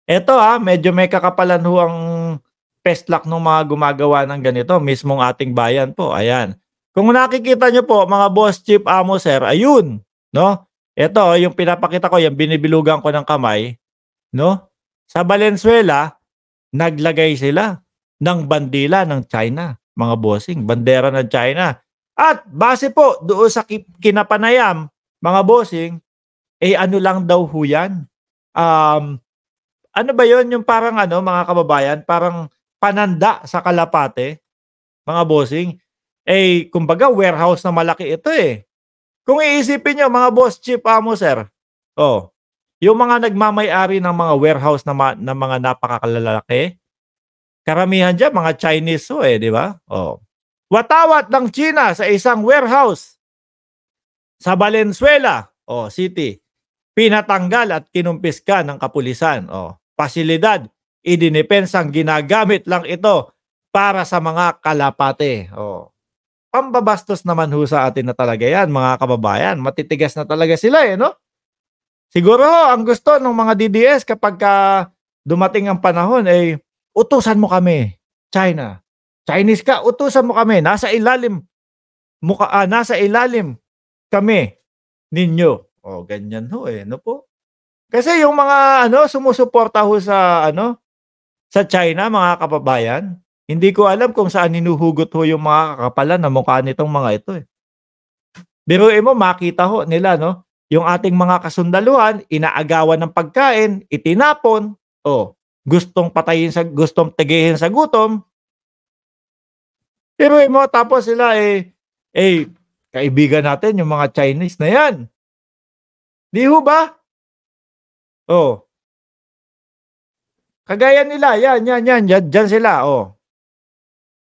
Eto, medyo may kakapalan ho ang pestlak nung mga gumagawa ng ganito, mismong ating bayan po, ayan. Kung nakikita niyo po mga boss, chief, amo, sir, ayun, 'no? Eto, yung pinapakita ko, yung binibilugan ko ng kamay, 'no? Sa Valenzuela, naglagay sila ng bandila ng China, mga bossing, bandera ng China. At base po doon sa kinapanayam, mga bossing, ano lang daw ho yan, um, ano ba yun, yung parang ano, mga kababayan, parang pananda sa kalapate, mga bossing. Kumbaga warehouse na malaki ito, eh. Kung iisipin niyo mga boss, chief, amo, sir, oh, yung mga nagmamay-ari ng mga warehouse na mga napakakalalaki, karamihan diyan mga Chinese ho, 'di ba? Oh. Watawat ng China sa isang warehouse sa Valenzuela, city. Pinatanggal at kinumpiska ng kapulisan. Pasilidad, idinepensang ginagamit lang ito para sa mga kalapate. Pambabastos naman ho sa atin na talaga yan, mga kababayan. Matitigas na talaga sila, no? Siguro ang gusto ng mga DDS kapag dumating ang panahon, utusan mo kami, China. Chinese ka, utusan mo kami. Nasa ilalim kami ninyo. Ganyan ho, no po. Kasi yung mga sumusuporta ho sa sa China, mga kababayan, hindi ko alam kung saan hinuhugot ho yung mga kakapalan na mukha nitong mga ito, eh. Biruin mo, makita ho nila, no, yung ating mga kasundaluhan, inaagawan ng pagkain, itinapon, gustong tigihin sa gutom. Biruin mo, tapos sila, kaibigan natin yung mga Chinese na yan. Di ho ba? Kagaya nila, yan, diyan sila,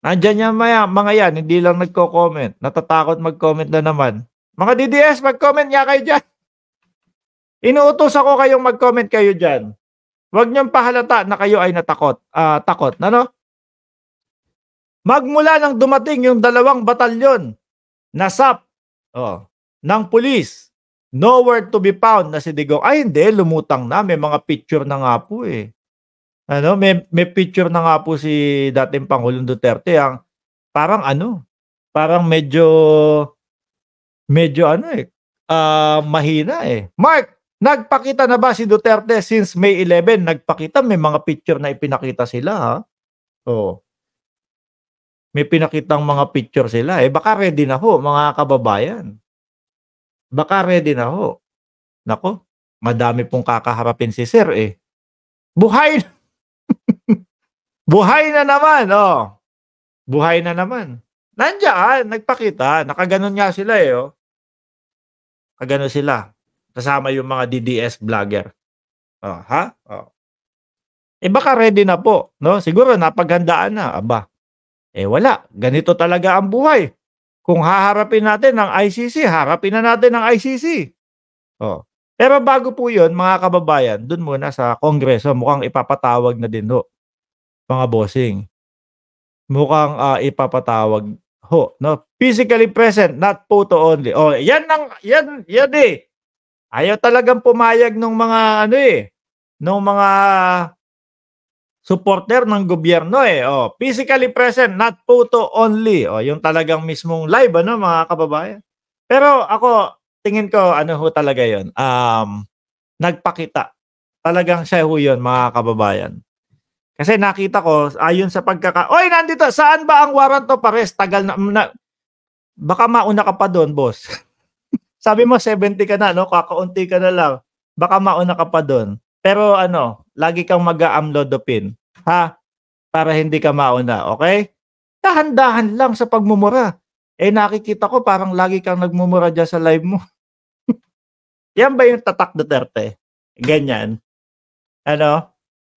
Nandiyan yan mga yan, hindi lang nagko-comment. Natatakot mag-comment na naman. Mga DDS, mag-comment nga kayo dyan. Inuutos ako kayong mag-comment kayo dyan. Huwag niyong pahalata na kayo ay takot. Ano? Magmula nang dumating yung 2 batalyon na SAP ng pulis, nowhere to be found na si Digong. Ay hindi, lumutang na. May mga picture na nga po, eh. May picture na nga po si dating Pangulong Duterte ang parang medyo mahina, eh. Mark, nagpakita na ba si Duterte since May 11? Nagpakita, may mga picture na ipinakita sila, ha. May pinakitang mga picture sila, eh. Baka ready na ho, mga kababayan. Baka ready na ho. Nako, madami pong kakaharapin si sir, eh. Buhay buhay na naman, Buhay na naman. Nandiyan, nagpakita. Nakaganon nga sila, eh, Nakaganon sila. Kasama yung mga DDS vlogger. Baka ready na po, no? Siguro napaghandaan na. Aba, wala. Ganito talaga ang buhay. Kung haharapin natin ng ICC, harapin na natin ng ICC. Pero bago po yun, mga kababayan, dun muna sa Kongreso, mukhang ipapatawag na din ho, mga bossing. Mukhang ipapatawag ho, no? Physically present, not photo only. Yan eh. Ayaw talagang pumayag ng mga nung mga supporter ng gobyerno, eh. Physically present, not photo only. Yung talagang mismong live, mga kababayan. Pero ako, tingin ko, ho talaga yun. Nagpakita. Talagang siya ho yun, mga kababayan. Kasi nakita ko, ayon sa nandito, saan ba ang warrant of arrest? Tagal na, baka mauna ka pa doon, boss. Sabi mo, 70 ka na, no? Kakaunti ka na lang. Baka mauna ka pa doon. Pero lagi kang mag-a-amlodopin, ha? Para hindi ka mauna, okay? Dahan-dahan lang sa pagmumura. Nakikita ko parang lagi kang nagmumura dyan sa live mo. Yan ba yung tatak Duterte? Ganyan.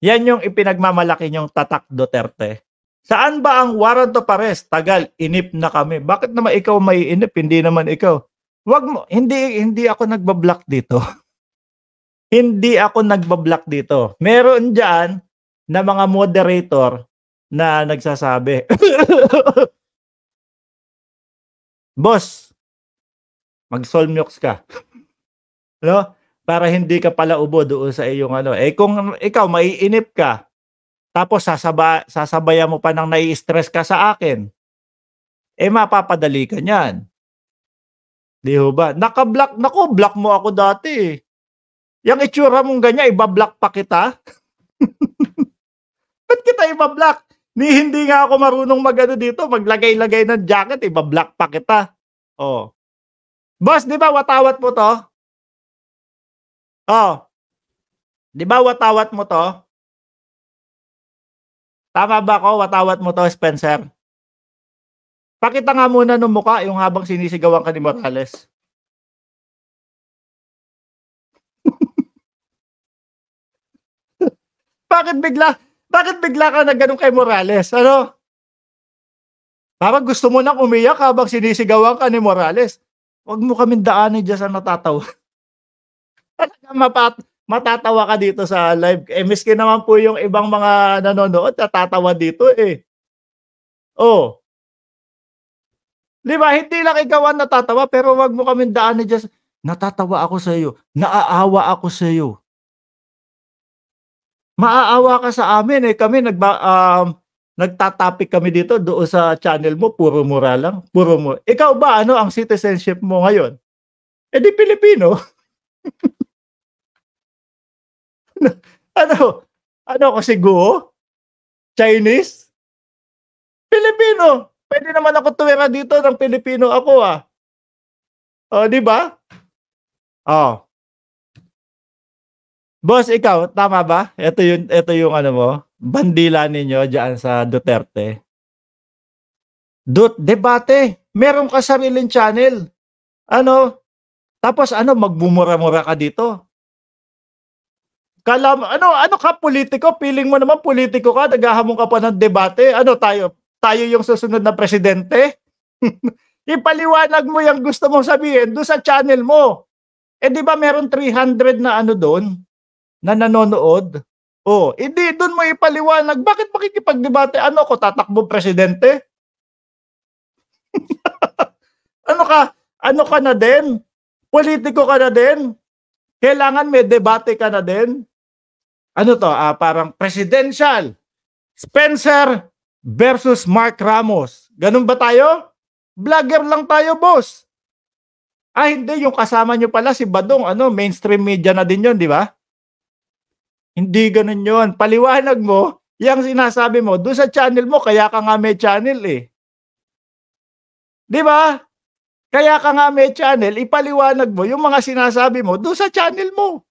Yan yung ipinagmamalaki niyong tatak Duterte. Saan ba ang warrant of arrest? Tagal, inip na kami. Bakit naman ikaw may inip? Hindi naman ikaw. Wag mo, hindi ako nagbablock dito. Hindi ako nagbablock dito. Meron diyan na mga moderator na nagsasabi, boss, mag-solmyox ka. No? para hindi ka palaubo doon sa iyong ano. Eh, kung ikaw maiinip ka, tapos sasabayan mo pa ng nai-stress ka sa akin, eh, mapapadali ka niyan, 'di ho ba? Naka-block naku, block mo ako dati, eh. Yang itsura mong ganyan iba-block pa kita? Ba't kita iba-block? Hindi nga ako marunong mag-ano dito, maglagay-lagay ng jacket, iba-block pa kita. Oh. Boss, 'di ba watawat mo 'to? Oh, 'di ba watawat mo 'to? Tama ba ako, watawat mo 'to, Spencer? Pakita nga muna nung mukha yung habang sinisigawan ka ni Morales. Bakit bigla bakit bigla ka na gano'n kay Morales, ano? Parang gusto mo ng umiyak habang sinisigawan ka ni Morales. 'Wag mo kaming daanin diyan sa natatawa. Talagang matatawa ka dito sa live, eh, maski naman po yung ibang mga nanonood natatawa dito, eh. Oh, 'di ba hindi lang ikaw ang natatawa pero 'wag mo kaming daanin diyan sa natatawa ako sa'yo, naaawa ako sa'yo. Maaawa ka sa amin, eh, kami nagta-topic kami dito doon sa channel mo puro mura lang, puro ikaw ba ano ang citizenship mo ngayon? Eh, di Pilipino. Ano, ano ako Cebu? Chinese? Pilipino. Puwede naman ako tumira dito ng Pilipino ako, ah. Oh, 'di ba? Oh, boss ikaw tama ba? Ito yung ano mo, bandila ninyo diyaan sa Duterte. Debate, meron ka sariling channel. Ano, tapos ano magmumura-mura ka dito. Kala mo ano ano ka pulitiko, feeling mo naman pulitiko ka, naghahamon ka pa ng debate. Ano tayo tayo yung susunod na presidente? Ipaliwanag mo yung gusto mong sabihin dun sa channel mo. Eh, 'di ba meron 300 na ano dun, na nanonood? Oh, hindi dun mo ipaliwanag bakit makikipagdebate, ano ako tatakbong presidente? Ano ka ano ka na din, pulitiko ka na din? Kailangan may debate ka na din? Ano 'to, parang presidential, Spencer versus Mark Ramos, gano'n ba tayo? Vlogger lang tayo boss. Hindi yung kasama niyo pala si Badong ano mainstream media na din 'yun, 'di ba? Hindi gano'n 'yun, paliwanag mo yang sinasabi mo do'n sa channel mo kaya ka nga may channel, eh. 'Di ba? Kaya ka nga may channel, ipaliwanag mo yung mga sinasabi mo do'n sa channel mo.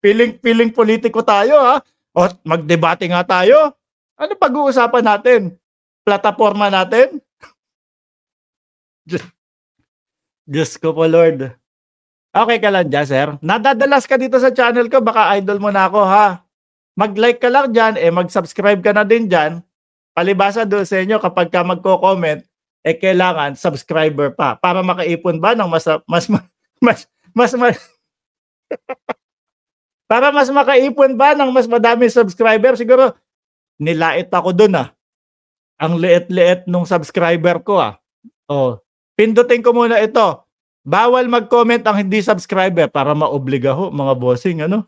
Piling pulitiko tayo, ha. O magdebate nga tayo. Ano pag-uusapan natin? Plataporma natin? Diyos Diyos ko po Lord. Okey ka lang diyan, sir? Nadadalas ka dito sa channel ko baka idol mo na ako, ha. Mag-like ka lang diyan, eh, mag-subscribe ka na din diyan. Palibhasa doon sa inyo kapagka magko-comment, eh, kailangan subscriber pa para makaipon ba ng mas mas mas ma para mas makaipon ba ng mas madaming subscriber siguro nilait ako dun, Ang liit-liit nung subscriber ko, Oh, pindutin ko muna ito. Bawal mag-comment ang hindi subscriber para maobliga ho mga bossing ano.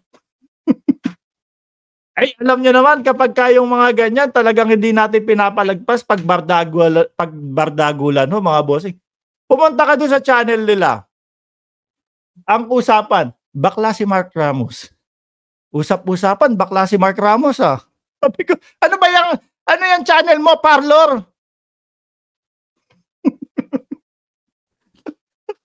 Ay alam niyo naman kapagka yung mga ganyan talagang hindi natin pinapalagpas pagbardagulan ho mga bossing. Pumunta ka dun sa channel nila. Ang usapan, bakla si Mark Ramos. Usap-usapan bakla si Mark Ramos, Sabi ko, ano yang channel mo, Parlor?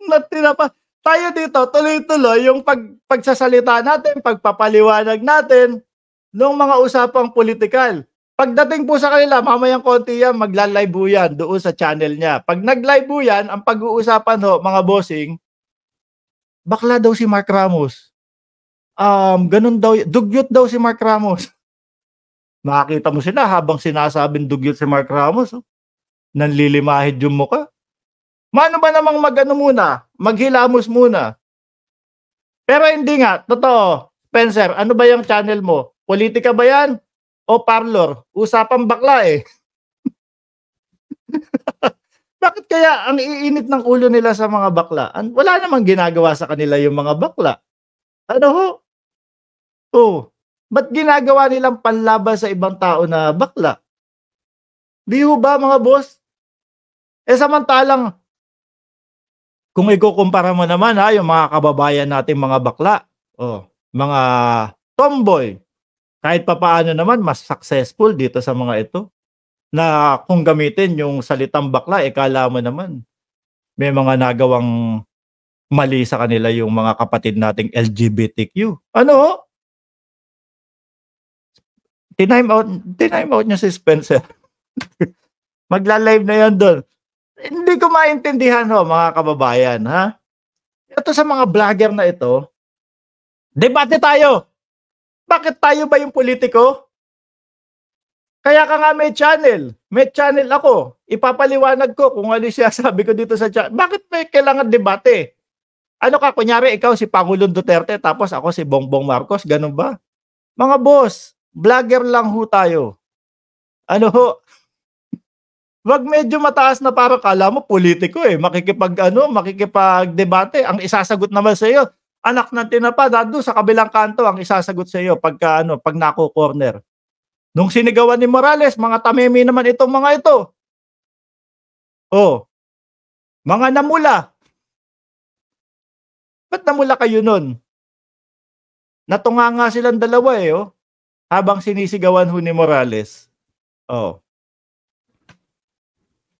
Natira pa tayo dito tuloy-tuloy yung pagsasalita natin, pagpapaliwanag natin nung mga usapang pulitikal. Pagdating po sa kanila mamayang konti yan magla-live po yan doon sa channel niya. Pag nag-live po yan, ang pag-uusapan ho mga bossing, bakla daw si Mark Ramos. Ganun daw, dugyot daw si Mark Ramos. Makikita mo sila habang sinasabing dugyot si Mark Ramos, nanlilimahid yung mukha. Mano ba namang mag-ano muna, maghilamos muna. Pero hindi nga, totoo. Spencer, ano ba yung channel mo? Politika ba yan? O Parlor? Usapang bakla, eh. Bakit kaya ang iinit ng ulo nila sa mga bakla? Wala namang ginagawa sa kanila yung mga bakla. Ano ho? Oh, ba't ginagawa nilang panlaban sa ibang tao na bakla? 'Di ho ba mga boss? Samantalang kung ikukumpara mo naman, yung mga kababayan nating mga bakla, mga tomboy, kahit papaano naman mas successful dito sa mga ito, na kung gamitin yung salitang bakla, akala mo naman may mga nagawang mali sa kanila yung mga kapatid nating LGBTQ. Ano ho? Tinime out tinime out niyo si Spencer. Magla-live na 'yan dun. Hindi ko maintindihan ho mga kababayan, ha? Ito sa mga vlogger na ito, debate tayo. Bakit tayo ba yung politiko? Kaya ka nga may channel ako. Ipapaliwanag ko kung ano yung sinasabi ko dito sa bakit may kailangan debate? Ano ka, kunyari ikaw si Pangulong Duterte tapos ako si Bongbong Marcos, ganun ba? Mga boss, vlogger lang ho tayo. Ano ho, wag medyo mataas na para akala mo politiko makikipagdebate. Ang isasagot naman sa iyo, anak ng tinapa, dado sa kabilang kanto ang isasagot sa iyo pag nako-corner. Nung sinigawan ni Morales, mga tamimi naman itong mga ito. Oh, mga namula. Ba't namula kayo nun? Natunganga silang dalawa habang sinisigawan ho ni Morales. Oh.